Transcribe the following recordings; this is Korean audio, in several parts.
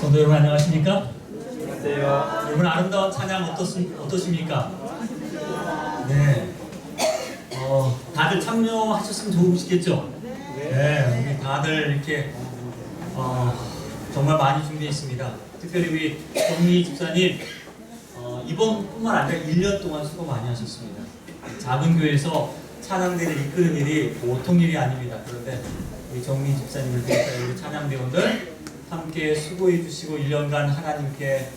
성도 여러분 안녕하십니까? 안녕하세요. 여러분 아름다운 찬양 어떠십니까? 네. 다들 참여하셨으면 좋으시겠죠? 네. 우리 다들 이렇게 정말 많이 준비했습니다. 특별히 우리 정미 집사님 이번뿐만 아니라 1년 동안 수고 많이 하셨습니다. 작은 교회에서 찬양대를 이끄는 일이 보통 일이 아닙니다. 그런데 우리 정미 집사님을 비롯해 우리 찬양대원들 함께 수고해 주시고 1년간 하나님께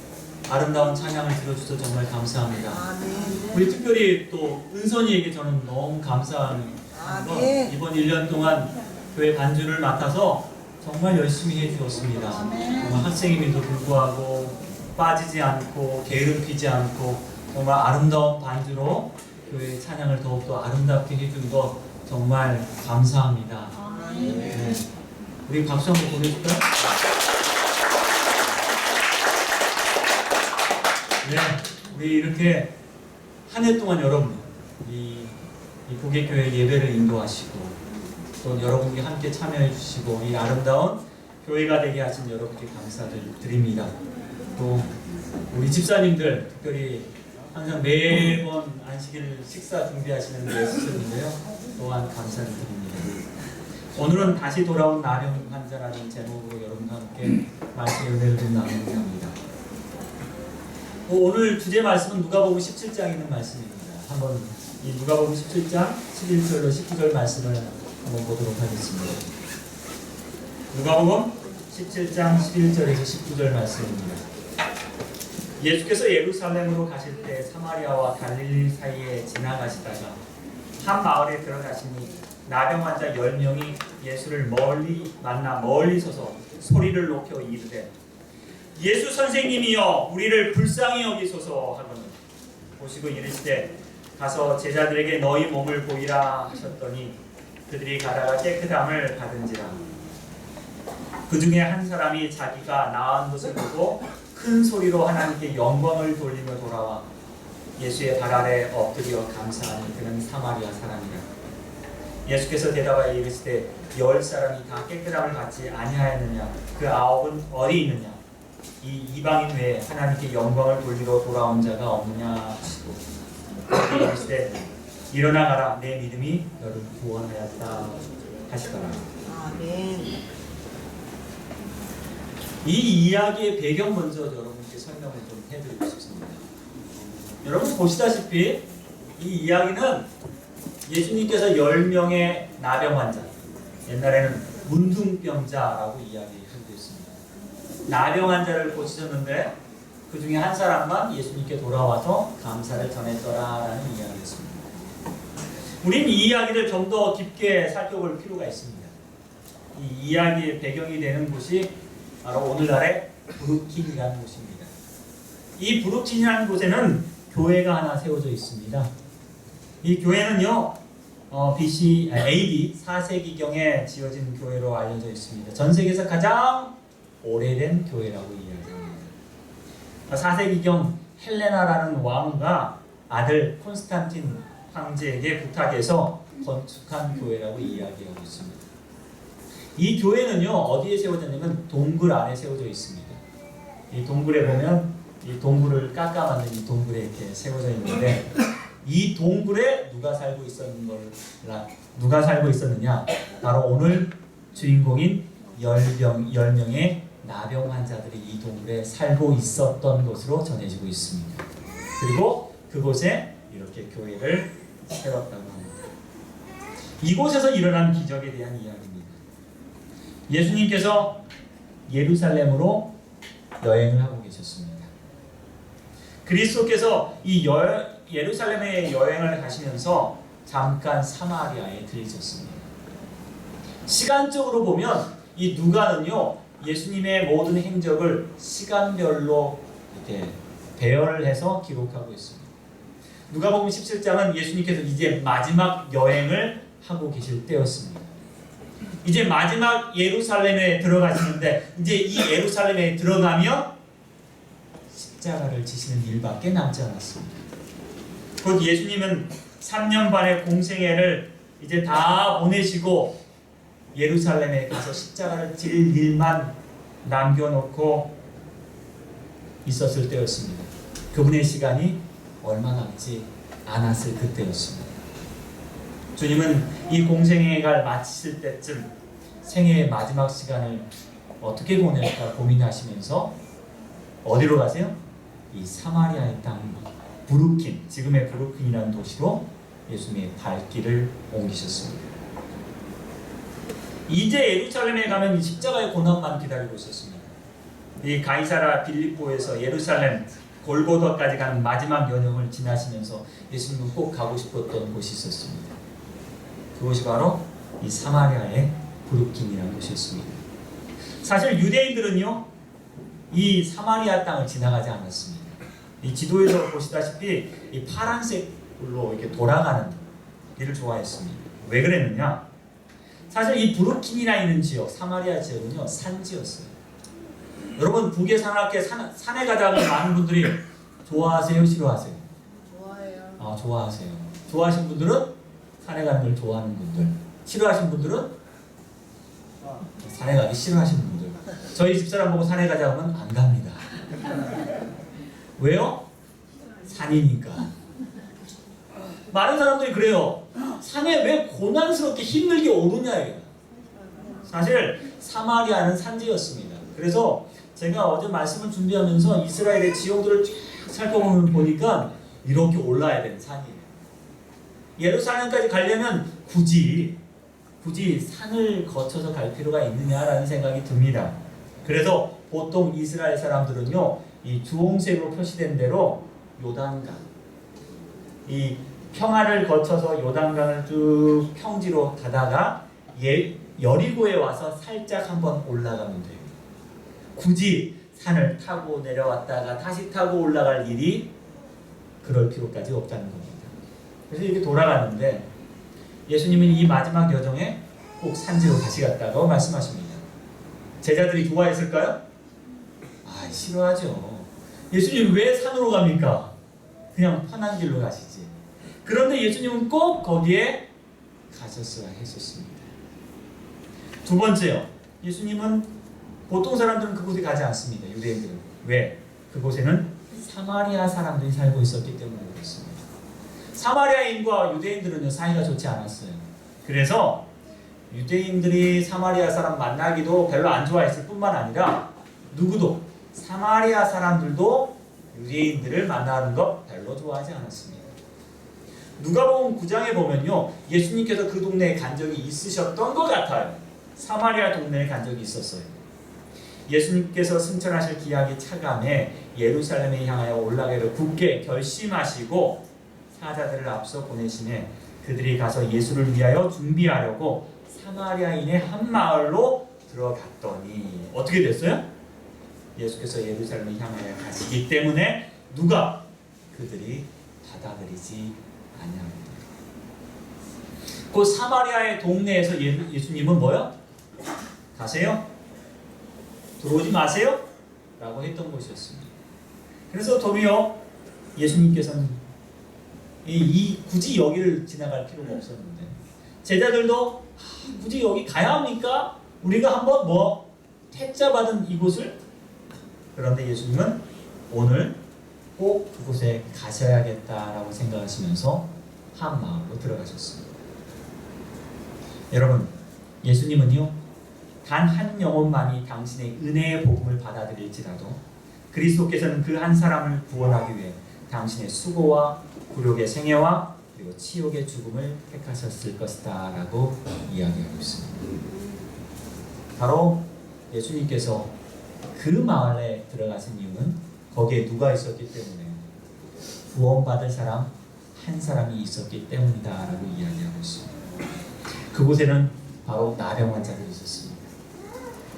아름다운 찬양을 들어주셔서 정말 감사합니다. 아멘. 우리 특별히 또 은선이에게 저는 너무 감사한 건 아멘. 이번 1년 동안 교회 반주를 맡아서 정말 열심히 해주었습니다. 정말 학생임에도 불구하고 빠지지 않고 게으름피지 않고 정말 아름다운 반주로 교회의 찬양을 더욱더 아름답게 해준 것 정말 감사합니다. 네. 우리 박수 한번 보내줄까요? 네, 우리 이렇게 한 해 동안 여러분 이 고객교회 예배를 인도하시고 또 여러분께 함께 참여해 주시고 이 아름다운 교회가 되게 하신 여러분께 감사를 드립니다. 또 우리 집사님들 특별히 항상 매번 안식일 식사 준비하시는 데 스승인데요. 또한 감사를 드립니다. 오늘은 다시 돌아온 나병 환자라는 제목으로 여러분과 함께 말씀의 은혜를 좀 나누고자 합니다. 오늘 주제 말씀은 누가복음 17장에 있는 말씀입니다. 한번 이 누가복음 17장 11절로 19절 말씀을 한번 보도록 하겠습니다. 누가복음 17장 11절에서 19절 말씀입니다. 예수께서 예루살렘으로 가실 때 사마리아와 갈릴리 사이에 지나가시다가 한 마을에 들어가시니 나병 환자 10명이 예수를 멀리 만나 멀리 서서 소리를 높여 이르되 예수 선생님이여 우리를 불쌍히 여기소서 하거늘 보시고 이르시되 가서 제자들에게 너희 몸을 보이라 하셨더니 그들이 가다가 깨끗함을 받은지라. 그 중에 한 사람이 자기가 나은 것을 보고 큰 소리로 하나님께 영광을 돌리며 돌아와 예수의 발 아래 엎드려 감사하니 그는 사마리아 사람이라. 예수께서 대답하여 이르시되 10사람이 다 깨끗함을 받지 아니하였느냐? 그 9은 어디 있느냐? 이 이방인 외에 하나님께 영광을 돌리러 돌아온 자가 없느냐 하시고 이르시되 일어나 가라 내 믿음이 너를 구원하였다 하시더라. 아멘. 이 이야기의 배경 먼저 여러분께 설명을 좀 해드리고 싶습니다. 여러분 보시다시피 이 이야기는 예수님께서 10명의 나병 환자, 옛날에는 문둥병자라고 이야기하고 있습니다. 나병 환자를 고치셨는데 그 중에 한 사람만 예수님께 돌아와서 감사를 전했더라라는 이야기였습니다. 우리는 이 이야기를 좀 더 깊게 살펴볼 필요가 있습니다. 이 이야기의 배경이 되는 곳이 바로 오늘날의 브루클린이라는 곳입니다. 이 브루클린이라는 곳에는 교회가 하나 세워져 있습니다. 이 교회는요, AD 4세기경에 지어진 교회로 알려져 있습니다. 전 세계에서 가장 오래된 교회라고 이야기합니다. 4세기경 헬레나라는 왕과 아들 콘스탄틴 황제에게 부탁해서 건축한 교회라고 이야기하고 있습니다. 이 교회는요 어디에 세워졌냐면 동굴 안에 세워져 있습니다. 이 동굴에 보면 이 동굴을 깎아 만든 이 동굴에 이렇게 세워져 있는데 이 동굴에 누가 살고 있었느냐? 바로 오늘 주인공인 10명의 나병 환자들이 이 동굴에 살고 있었던 것으로 전해지고 있습니다. 그리고 그곳에 이렇게 교회를 세웠다고 합니다. 이곳에서 일어난 기적에 대한 이야기입니다. 예수님께서 예루살렘으로 여행을 하고 계셨습니다. 그리스도께서 이 예루살렘에 여행을 가시면서 잠깐 사마리아에 들리셨습니다. 시간적으로 보면 이 누가는요 예수님의 모든 행적을 시간별로 이렇게 배열을 해서 기록하고 있습니다. 누가복음 17장은 예수님께서 이제 마지막 여행을 하고 계실 때였습니다. 이제 마지막 예루살렘에 들어가시는데 이제 이 예루살렘에 들어가면 십자가를 지시는 일밖에 남지 않았습니다. 곧 예수님은 3년 반의 공생애를 이제 다 보내시고 예루살렘에 가서 십자가를 질 일만 남겨놓고 있었을 때였습니다. 그분의 시간이 얼마 남지 않았을 그때였습니다. 주님은 이 공생애가 마치실 때쯤 생애의 마지막 시간을 어떻게 보낼까 고민하시면서 어디로 가세요? 이 사마리아의 땅 브루킨, 지금의 브루킨이라는 도시로 예수님의 발길을 옮기셨습니다. 이제 예루살렘에 가면 이 십자가의 고난만 기다리고 있었습니다. 이 가이사라 빌립보에서 예루살렘 골고다까지 가는 마지막 여정을 지나시면서 예수님은 꼭 가고 싶었던 곳이 있었습니다. 그곳이 바로 이 사마리아의 브루킨이라는 곳이었습니다. 사실 유대인들은요, 이 사마리아 땅을 지나가지 않았습니다. 이 지도에서 보시다시피 이 파란색으로 이렇게 돌아가는 길을 좋아했습니다. 왜 그랬느냐? 사실 이 브루킨이나 있는 지역, 사마리아 지역은요, 산지였어요. 여러분, 북의 산악회 산에 가자면 많은 분들이 좋아하세요, 싫어하세요? 좋아해요. 아, 좋아하세요. 좋아하시는 분들은 산에 가는 걸 좋아하는 분들, 싫어하시는 분들은 산에 가기 싫어하시는 분들. 저희 집사람 보고 산에 가자 하면 안 갑니다. 왜요? 산이니까. 많은 사람들이 그래요. 산에 왜 고난스럽게 힘들게 오르냐예요. 사실 사마리아는 산지였습니다. 그래서 제가 어제 말씀을 준비하면서 이스라엘의 지형들을 쫙 살펴보니까 이렇게 올라야 되는 산이에요. 예루살렘까지 가려면 굳이 산을 거쳐서 갈 필요가 있느냐라는 생각이 듭니다. 그래서 보통 이스라엘 사람들은요, 이 주홍색으로 표시된 대로 요단강, 이 평화를 거쳐서 요단강을 쭉 평지로 가다가 여리고에 와서 살짝 한번 올라가면 돼요. 굳이 산을 타고 내려왔다가 다시 타고 올라갈 일이 그럴 필요까지 없다는 겁니다. 그래서 이렇게 돌아가는데 예수님은 이 마지막 여정에 꼭 산지로 다시 갔다고 말씀하십니다. 제자들이 좋아했을까요? 아, 싫어하죠. 예수님 왜 산으로 갑니까? 그냥 편한 길로 가시지. 그런데 예수님은 꼭 거기에 가셨어야 했었습니다. 두 번째요. 예수님은 보통 사람들은 그곳에 가지 않습니다. 유대인들은. 왜? 그곳에는 사마리아 사람들이 살고 있었기 때문에 그렇습니다. 사마리아인과 유대인들은 사이가 좋지 않았어요. 그래서 유대인들이 사마리아 사람 만나기도 별로 안 좋아했을 뿐만 아니라 누구도 사마리아 사람들도 유대인들을 만나는 것 별로 좋아하지 않았습니다. 누가복음 9장에 보면요, 예수님께서 그 동네에 간 적이 있으셨던 것 같아요. 사마리아 동네에 간 적이 있었어요. 예수님께서 승천하실 기약이 차감해 예루살렘에 향하여 올라가기를 굳게 결심하시고 사자들을 앞서 보내시네 그들이 가서 예수를 위하여 준비하려고 사마리아인의 한 마을로 들어갔더니 어떻게 됐어요? 예수께서 예루살렘을 향하여 가시기 때문에 누가 그들이 받아들이지 아니합니다. 그 사마리아의 동네에서 예수님은 뭐요? 가세요? 들어오지 마세요? 라고 했던 곳이었습니다. 그래서 도리어 예수님께서는 굳이 여기를 지나갈 필요가 없었는데 제자들도 굳이 여기 가야 합니까? 우리가 한번 택자 받은 이곳을? 그런데 예수님은 오늘 꼭 그곳에 가셔야겠다라고 생각하시면서 한 마음으로 들어가셨습니다. 여러분, 예수님은요, 단 한 영혼만이 당신의 은혜의 복음을 받아들일지라도 그리스도께서는 그 한 사람을 구원하기 위해 당신의 수고와 굴욕의 생애와 그리고 치욕의 죽음을 택하셨을 것이다 라고 이야기하고 있습니다. 바로 예수님께서 그 마을에 들어가신 이유는 거기에 누가 있었기 때문에 구원받을 사람 한 사람이 있었기 때문이다 라고 이야기하고 있습니다. 그곳에는 바로 나병 환자들이 있었습니다.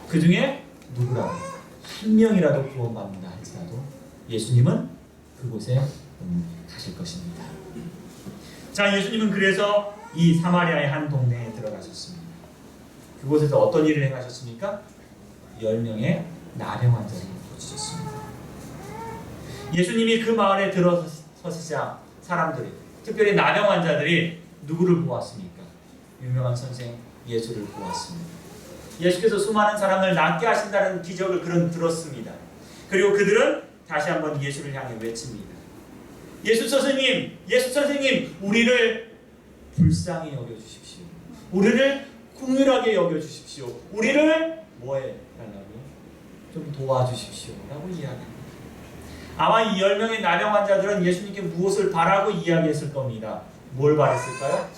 그 중에 누구라도 한 명이라도 구원받는다 할지라도 예수님은 그곳에 가실 것입니다. 자, 예수님은 그래서 이 사마리아의 한 동네에 들어가셨습니다. 그곳에서 어떤 일을 행하셨습니까? 10명의 나병 환자를 고치셨습니다. 예수님이 그 마을에 들어서시자 사람들이, 특별히 나병 환자들이 누구를 보았습니까? 유명한 선생 예수를 보았습니다. 예수께서 수많은 사람을 낫게 하신다는 기적을 그런 들었습니다. 그리고 그들은 다시 한번 예수를 향해 외칩니다. 예수 선생님, 우리를 불쌍히 여겨주십시오. 우리를 긍휼하게 여겨주십시오. 우리를 뭐해 달라고? 좀 도와주십시오. 라고 이야기합니다. 아마 이 10명의 나병 환자들은 예수님께 무엇을 바라고 이야기했을 겁니다. 뭘 바랬을까요?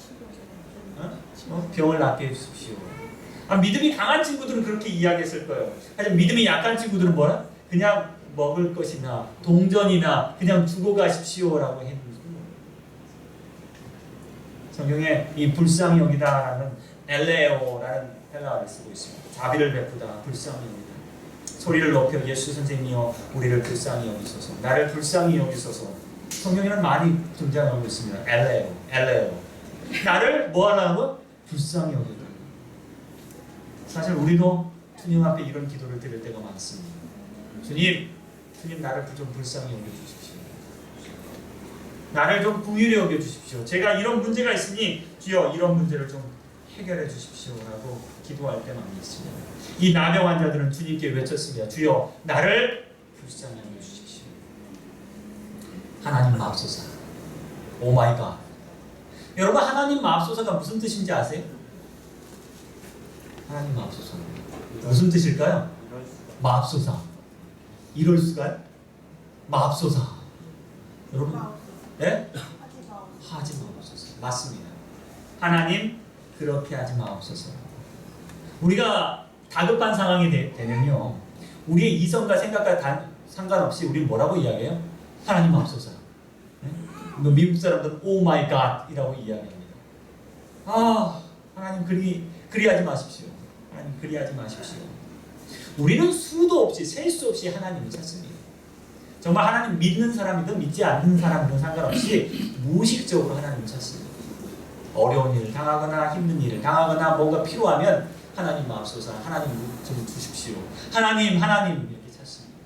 병을 낫게 해주십시오. 믿음이 강한 친구들은 그렇게 이야기했을 거예요. 하지만 믿음이 약한 친구들은 뭐라? 그냥 먹을 것이나 동전이나 그냥 두고 가십시오라고 했는지. 성경에 이 불쌍히 여기다라는 엘레오라는 헬라어를 쓰고 있습니다. 자비를 베푸다, 불쌍히 여기다. 소리를 높여 예수 선생님이여 우리를 불쌍히 여기소서. 나를 불쌍히 여기소서. 성경에는 많이 등장하고 있습니다. 엘레오. 나를 뭐 하라고? 불쌍히 여기다. 사실 우리도 주님 앞에 이런 기도를 드릴 때가 많습니다. 주님 나를 좀 불쌍히 여겨주십시오. 나를 좀 긍휼히 여겨주십시오. 제가 이런 문제가 있으니 주여 이런 문제를 좀 해결해 주십시오라고 기도할 때 많이 있습니다. 이 나병 환자들은 주님께 외쳤습니다. 주여 나를 불쌍히 여겨주십시오. 하나님 맙소사. 오 마이 갓. 여러분 하나님 맙소사가 무슨 뜻인지 아세요? 하나님 맙소사 무슨 뜻일까요? 맙소사. 이럴 수가요? 맙소사. 여러분, 네? 하지 마옵소서. 맞습니다. 하나님 그렇게 하지 마옵소서. 우리가 다급한 상황이 되면요, 우리의 이성과 생각과 상관없이 우리는 뭐라고 이야기해요? 하나님 맙소서. 네? 미국 사람들은 오 마이 갓이라고 이야기합니다. 하나님 그리하지 마십시오. 하나님 그리하지 마십시오. 우리는 수도 없이 셀 수 없이 하나님을 찾습니다. 정말 하나님 믿는 사람이든 믿지 않는 사람이든 상관없이 무의식적으로 하나님을 찾습니다. 어려운 일을 당하거나 힘든 일을 당하거나 뭔가 필요하면 하나님 마옵소서. 하나님 좀 주십시오. 하나님 이렇게 찾습니다.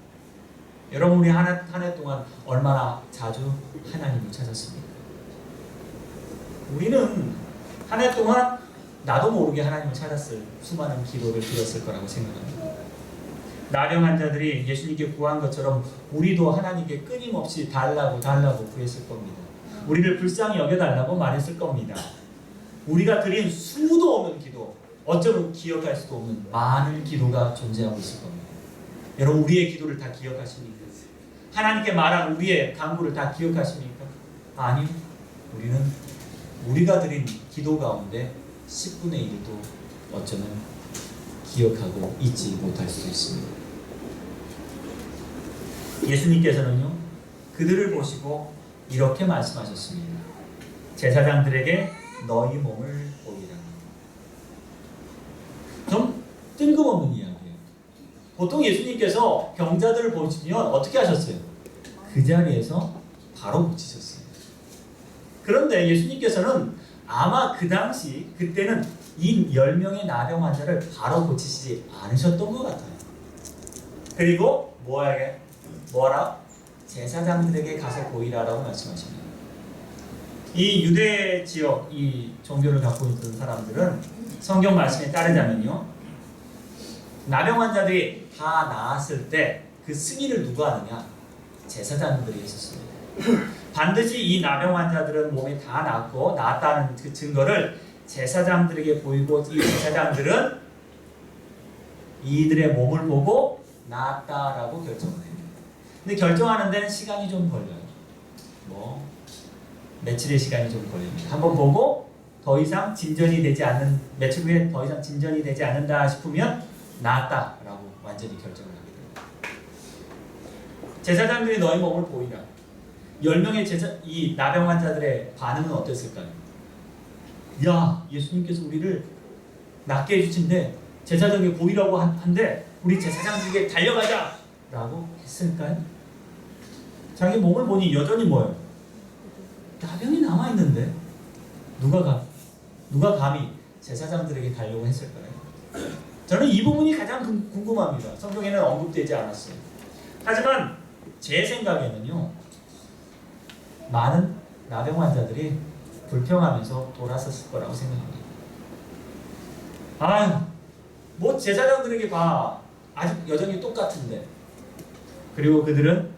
여러분 우리 한 해 동안 얼마나 자주 하나님을 찾았습니까? 우리는 한 해 동안 나도 모르게 하나님을 찾았을 수많은 기도를 드렸을 거라고 생각합니다. 나병 환자들이 예수님께 구한 것처럼 우리도 하나님께 끊임없이 달라고 구했을 겁니다. 우리를 불쌍히 여겨달라고 말했을 겁니다. 우리가 드린 수도 없는 기도, 어쩌면 기억할 수도 없는 많은 기도가 존재하고 있을 겁니다. 여러분 우리의 기도를 다 기억하십니까? 하나님께 말한 우리의 간구를 다 기억하십니까? 아니요. 우리는 우리가 드린 기도 가운데 10분의 1도 어쩌면 기억하고 잊지 못할 수도 있습니다. 예수님께서는요, 그들을 보시고 이렇게 말씀하셨습니다. 제사장들에게 너희 몸을 보이라. 좀 뜬금없는 이야기예요. 보통 예수님께서 병자들을 보시면 어떻게 하셨어요? 그 자리에서 바로 고치셨어요. 그런데 예수님께서는 아마 그 당시 그때는 이 10명의 나병 환자를 바로 고치시지 않으셨던 것 같아요. 그리고 뭐라? 제사장들에게 가서 보이라라고 말씀하십니다. 이 유대 지역 이 종교를 갖고 있는 사람들은 성경 말씀에 따르자면요, 나병 환자들이 다 나았을 때 그 승인을 누가 하느냐? 제사장들이 했었습니다. 반드시 이 나병 환자들은 몸이 다 나았다는 그 증거를 제사장들에게 보이고, 이 제사장들은 이들의 몸을 보고 나았다라고 결정을 해요. 근데 결정하는 데는 시간이 좀 걸려요. 며칠의 시간이 좀 걸립니다. 한번 보고 더 이상 진전이 되지 않는, 며칠 후에 더 이상 진전이 되지 않는다 싶으면 나았다라고 완전히 결정을 하게 됩니다. 제사장들이 너희 몸을 보이라. 10명의 이 나병 환자들의 반응은 어땠을까요? 야, 예수님께서 우리를 낫게 해주신데 제사장에게 보이라고 한데 우리 제사장들에게 달려가자! 라고 했을까요? 자기 몸을 보니 여전히 뭐예요? 나병이 남아있는데 누가 감히 제사장들에게 달려고 했을까요? 저는 이 부분이 가장 궁금합니다. 성경에는 언급되지 않았어요. 하지만 제 생각에는요, 많은 나병 환자들이 불평하면서 돌아섰을 거라고 생각합니다. 제사장들에게 봐. 아직 여전히 똑같은데. 그리고 그들은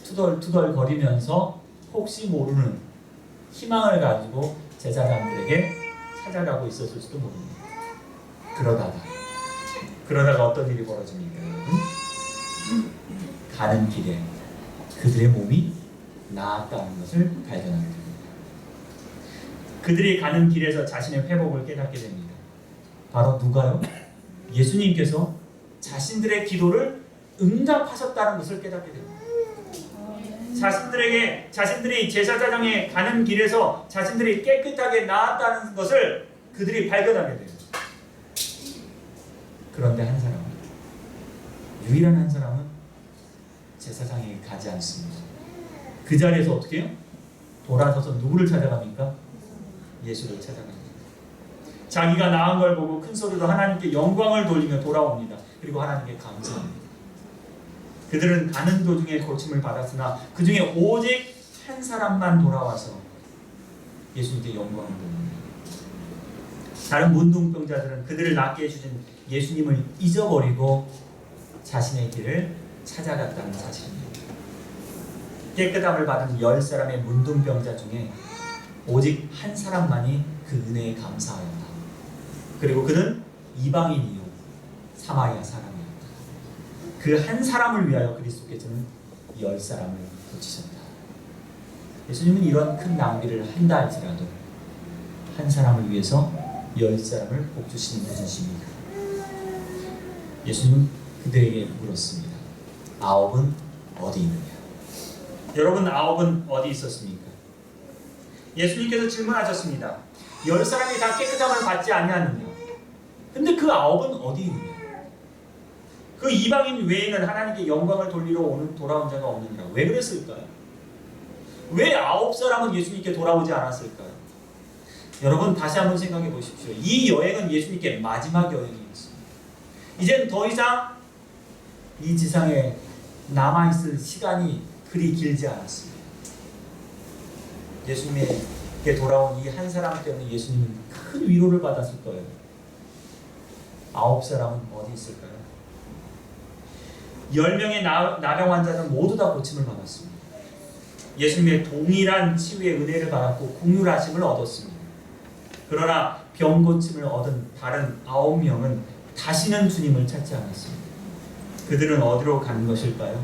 투덜투덜 거리면서 혹시 모르는 희망을 가지고 제사장들에게 찾아가고 있었을지도 모릅니다. 그러다가 어떤 일이 벌어집니까, 여러분? 가는 길에 그들의 몸이 나았다는 것을 발견하게 됩니다. 그들이 가는 길에서 자신의 회복을 깨닫게 됩니다. 바로 누가요? 예수님께서 자신들의 기도를 응답하셨다는 것을 깨닫게 됩니다. 자신들이 제사장에 가는 길에서 자신들이 깨끗하게 나았다는 것을 그들이 발견하게 돼요. 그런데 한 사람은, 유일한 한 사람은 제사장에게 가지 않습니다. 그 자리에서 어떻게 해요? 돌아서서 누구를 찾아갑니까? 예수를 찾아갑니다. 자기가 나은 걸 보고 큰 소리로 하나님께 영광을 돌리며 돌아옵니다. 그리고 하나님께 감사합니다. 그들은 가는 도중에 고침을 받았으나 그 중에 오직 한 사람만 돌아와서 예수님께 영광을 돌립니다. 다른 문둥병자들은 그들을 낫게 해주신 예수님을 잊어버리고 자신의 길을 찾아갔다는 사실입니다. 깨끗함을 받은 10사람의 문둥병자 중에 오직 한 사람만이 그 은혜에 감사하였다. 그리고 그는 이방인이요 사마리아 사람이었다. 그 한 사람을 위하여 그리스도께서는 10사람을 고치셨다. 예수님은 이런 큰 낭비를 한다 할지라도 한 사람을 위해서 10사람을 복주시는 분이십니다. 예수님은 그들에게 물었습니다. 9은 어디 있느냐? 여러분, 9은 어디 있었습니까? 예수님께서 질문하셨습니다. 10사람이 다 깨끗함을 받지 아니하느냐? 근데 그 9은 어디 있느냐? 그 이방인 외에는 하나님께 영광을 돌리러 돌아온 자가 없느니라. 왜 그랬을까요? 왜 9사람은 예수님께 돌아오지 않았을까요? 여러분, 다시 한번 생각해 보십시오. 이 여행은 예수님께 마지막 여행이었습니다. 이젠 더 이상 이 지상에 남아있을 시간이 그리 길지 않았습니다. 예수님에게 돌아온 이 한 사람 때문에 예수님은 큰 위로를 받았을 거예요. 9사람은 어디 있을까요? 10명의 나병 환자는 모두 다 고침을 받았습니다. 예수님의 동일한 치유의 은혜를 받았고 공률하심을 얻었습니다. 그러나 병 고침을 얻은 다른 9명은 다시는 주님을 찾지 않았습니다. 그들은 어디로 가는 것일까요?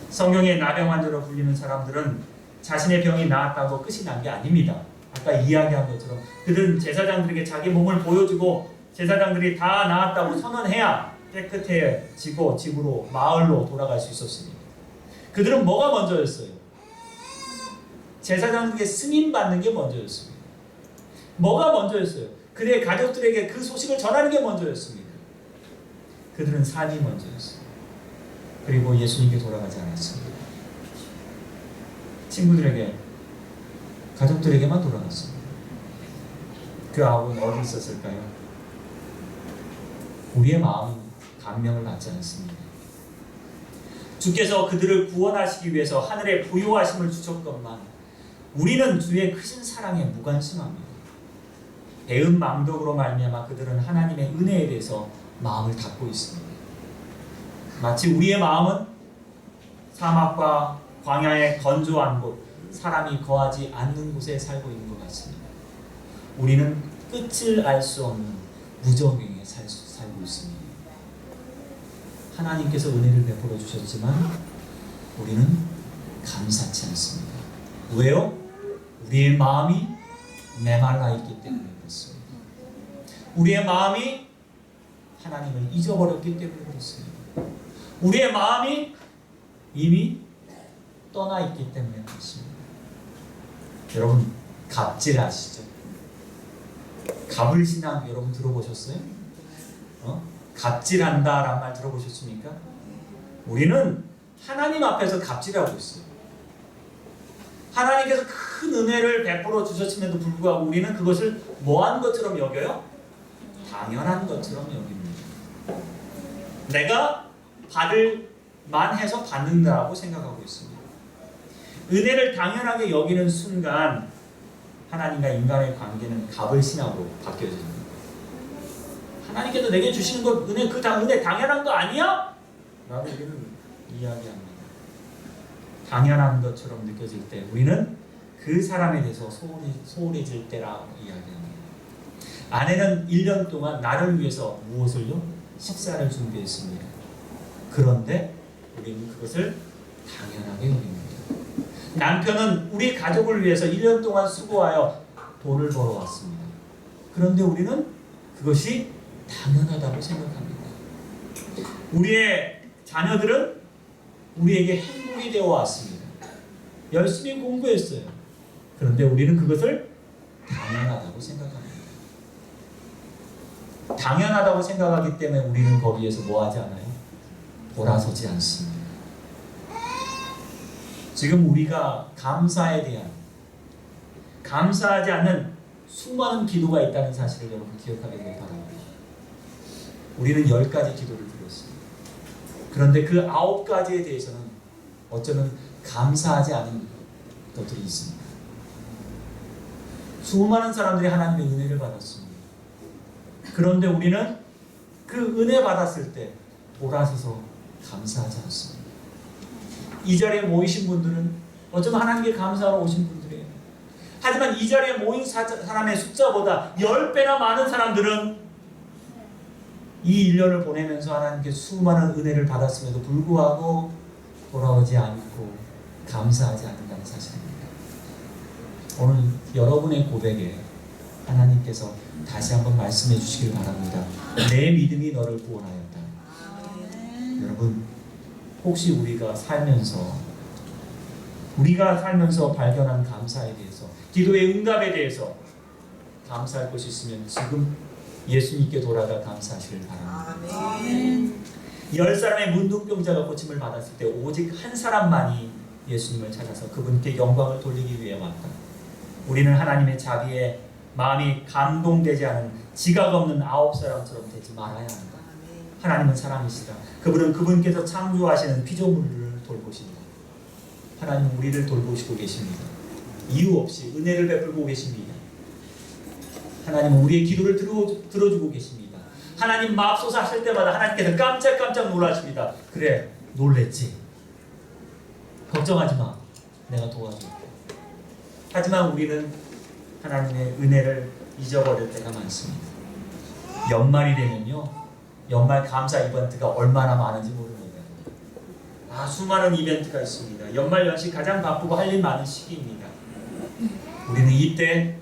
성경의 나병 환자로 불리는 사람들은 자신의 병이 나았다고 끝이 난 게 아닙니다. 아까 이야기한 것처럼 그들은 제사장들에게 자기 몸을 보여주고 제사장들이 다 나았다고 선언해야 깨끗해지고 집으로, 마을로 돌아갈 수 있었습니다. 그들은 뭐가 먼저였어요? 제사장들에게 승인받는 게 먼저였습니다. 뭐가 먼저였어요? 그들의 가족들에게 그 소식을 전하는 게 먼저였습니다. 그들은 삶이 먼저였어요. 그리고 예수님께 돌아가지 않았습니다. 친구들에게, 가족들에게만 돌아갔습니다. 그 9은 어디 있었을까요? 우리의 마음은 감명을 받지 않습니다. 주께서 그들을 구원하시기 위해서 하늘의 부요하심을 주셨건만 우리는 주의 크신 사랑에 무관심합니다. 배은 망덕으로 말미암아 그들은 하나님의 은혜에 대해서 마음을 닫고 있습니다. 마치 우리의 마음은 사막과 광야의 건조한 곳, 사람이 거하지 않는 곳에 살고 있는 것 같습니다. 우리는 끝을 알 수 없는 무적행에 살고 있습니다. 하나님께서 은혜를 베풀어 주셨지만 우리는 감사치 않습니다. 왜요? 우리의 마음이 메말라 있기 때문에 그렇습니다. 우리의 마음이 하나님을 잊어버렸기 때문에 그렇습니다. 우리의 마음이 이미 떠나 있기 때문에 그렇습니다. 여러분, 갑질 아시죠? 갑을신앙 여러분 들어보셨어요? 갑질한다라는 말 들어보셨습니까? 우리는 하나님 앞에서 갑질하고 있어요. 하나님께서 큰 은혜를 베풀어 주셨음에도 불구하고 우리는 그것을 뭐한 것처럼 여겨요? 당연한 것처럼 여깁니다. 내가 받을 만해서 받는다고 생각하고 있습니다. 은혜를 당연하게 여기는 순간 하나님과 인간의 관계는 갑을신앙으로 바뀌어집니다. 하나님께서 내게 주시는 것 은혜, 그 은혜 당연한 거 아니야? 라고 우리는 이야기합니다. 당연한 것처럼 느껴질 때 우리는 그 사람에 대해서 소홀해질 때라고 이야기합니다. 아내는 1년 동안 나를 위해서 무엇을요? 식사를 준비했습니다. 그런데 우리는 그것을 당연하게 여깁니다. 남편은 우리 가족을 위해서 1년 동안 수고하여 돈을 벌어왔습니다. 그런데 우리는 그것이 당연하다고 생각합니다. 우리의 자녀들은 우리에게 행복이 되어 왔습니다. 열심히 공부했어요. 그런데 우리는 그것을 당연하다고 생각합니다. 당연하다고 생각하기 때문에 우리는 거기에서 뭐 하지 않아요? 돌아서지 않습니다. 지금 우리가 감사하지 않는 수많은 기도가 있다는 사실을 여러분 기억하게 되길 바랍니다. 우리는 10가지 기도를 드렸습니다. 그런데 그 9가지에 대해서는 어쩌면 감사하지 않은 것들이 있습니다. 수많은 사람들이 하나님의 은혜를 받았습니다. 그런데 우리는 그 은혜 받았을 때 돌아서서 감사하지 않습니다. 이 자리에 모이신 분들은 어쩌면 하나님께 감사하러 오신 분들이에요. 하지만 이 자리에 모인 사람의 숫자보다 10배나 많은 사람들은 이 1년을 보내면서 하나님께 수많은 은혜를 받았음에도 불구하고 돌아오지 않고 감사하지 않는다는 사실입니다. 오늘 여러분의 고백에 하나님께서 다시 한번 말씀해 주시길 바랍니다. 내 믿음이 너를 구원하였다. 여러분, 혹시 우리가 살면서 발견한 감사에 대해서, 기도의 응답에 대해서 감사할 것이 있으면 지금 예수님께 돌아가 감사하시길 바랍니다. 10사람의 문둥병자가 고침을 받았을 때 오직 한 사람만이 예수님을 찾아서 그분께 영광을 돌리기 위해 왔다. 우리는 하나님의 자비에 마음이 감동되지 않은 지각 없는 9사람처럼 되지 말아야 한다. 하나님은 사랑이시다. 그분께서 창조하시는 피조물을 돌보신다. 하나님은 우리를 돌보시고 계십니다. 이유 없이 은혜를 베풀고 계십니다. 하나님은 우리의 기도를 들어주고 계십니다. 하나님 맙소사 하실 때마다 하나님께서 깜짝깜짝 놀라십니다. 그래, 놀랬지? 걱정하지 마. 내가 도와줄게. 하지만 우리는 하나님의 은혜를 잊어버릴 때가 많습니다. 연말이 되면요, 연말 감사 이벤트가 얼마나 많은지 모릅니다. 수많은 이벤트가 있습니다. 연말 연시 가장 바쁘고 할 일 많은 시기입니다. 우리는 이때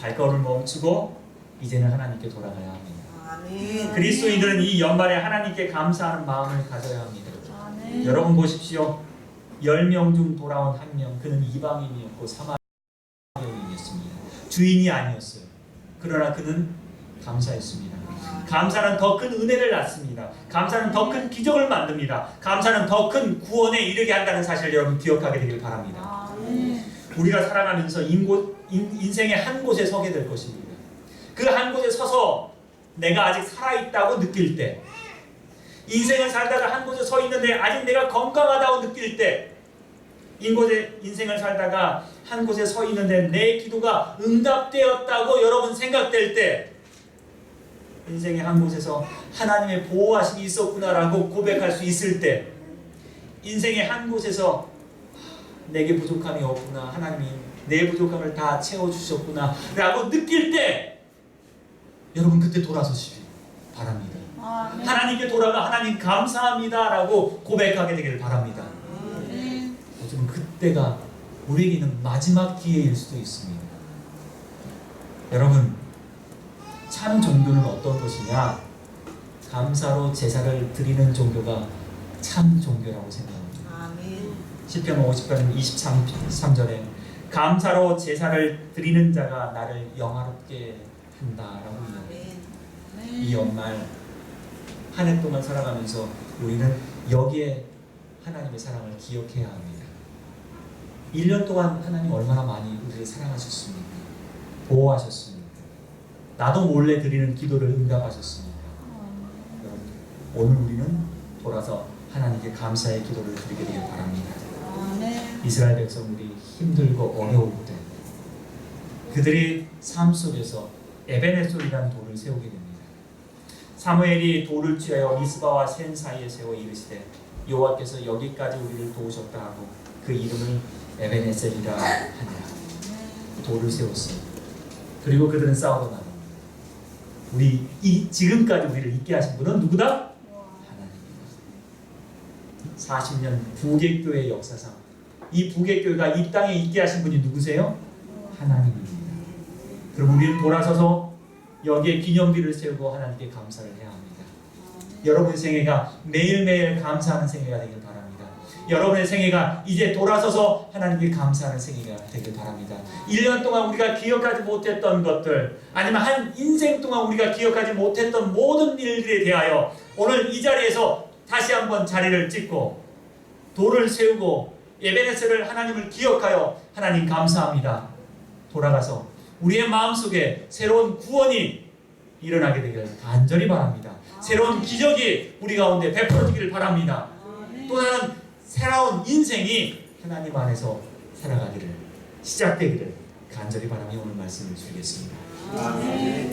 발걸음을 멈추고 이제는 하나님께 돌아가야 합니다. 그리스도인들은 이 연말에 하나님께 감사하는 마음을 가져야 합니다. 여러분 보십시오. 10명 중 돌아온 1명, 그는 이방인이었고 사마리아인이었습니다. 주인이 아니었어요. 그러나 그는 감사했습니다. 감사는 더 큰 은혜를 낳습니다. 감사는 더 큰 기적을 만듭니다. 감사는 더 큰 구원에 이르게 한다는 사실을 여러분 기억하게 되길 바랍니다. 우리가 살아가면서 인생의 한 곳에 서게 될 것입니다. 그 한 곳에 서서 내가 아직 살아있다고 느낄 때, 인생을 살다가 한 곳에 서 있는데 아직 내가 건강하다고 느낄 때, 인생을 살다가 한 곳에 서 있는데 내 기도가 응답되었다고 여러분 생각될 때, 인생의 한 곳에서 하나님의 보호하심이 있었구나라고 고백할 수 있을 때, 인생의 한 곳에서 내게 부족함이 없구나, 하나님이 내 부족함을 다 채워주셨구나 라고 느낄 때, 여러분 그때 돌아서시기 바랍니다. 하나님께 돌아가 하나님 감사합니다 라고 고백하게 되기를 바랍니다. 어쩌면 그때가 우리에게는 마지막 기회일 수도 있습니다. 여러분, 참 종교는 어떤 것이냐? 감사로 제사를 드리는 종교가 참 종교라고 생각합니다. 시편 50편 23절에 감사로 제사를 드리는 자가 나를 영화롭게 한다라고 이야기합니다. 이 연말 한 해 동안 살아가면서 우리는 여기에 하나님의 사랑을 기억해야 합니다. 1년 동안 하나님 얼마나 많이 우리를 사랑하셨습니까? 보호하셨습니까? 나도 몰래 드리는 기도를 응답하셨습니다. 여러분, 오늘 우리는 돌아서 하나님께 감사의 기도를 드리게 되길 바랍니다. 이스라엘 백성들이 힘들고 어려울 때 그들이 삶 속에서 에베네솔이라는 돌을 세우게 됩니다. 사무엘이 돌을 취하여 미스바와 센 사이에 세워 이르시되 여호와께서 여기까지 우리를 도우셨다 하고 그 이름을 에베네셀이라 하니라. 돌을 세웠어. 그리고 그들은 싸우러 나가. 우리 지금까지 우리를 있게 하신 분은 누구다? 하나님입니다. 40년 부객교회 역사상 이 부객교회가 이 땅에 있게 하신 분이 누구세요? 하나님입니다. 그럼 우리는 돌아서서 여기에 기념비를 세우고 하나님께 감사를 해야 합니다. 여러분의 생애가 매일매일 감사하는 생애가 되길 바랍니다. 여러분의 생애가 이제 돌아서서 하나님께 감사하는 생애가 되길 바랍니다. 1년 동안 우리가 기억하지 못했던 것들, 아니면 한 인생 동안 우리가 기억하지 못했던 모든 일들에 대하여 오늘 이 자리에서 다시 한번 자리를 찍고 돌을 세우고 에베네셀을 하나님을 기억하여 하나님 감사합니다. 돌아가서 우리의 마음속에 새로운 구원이 일어나게 되기를 간절히 바랍니다. 새로운 기적이 우리 가운데 베풀어지기를 바랍니다. 또 다른 새로운 인생이 하나님 안에서 살아가기를 시작되기를 간절히 바라며 오늘 말씀을 드리겠습니다.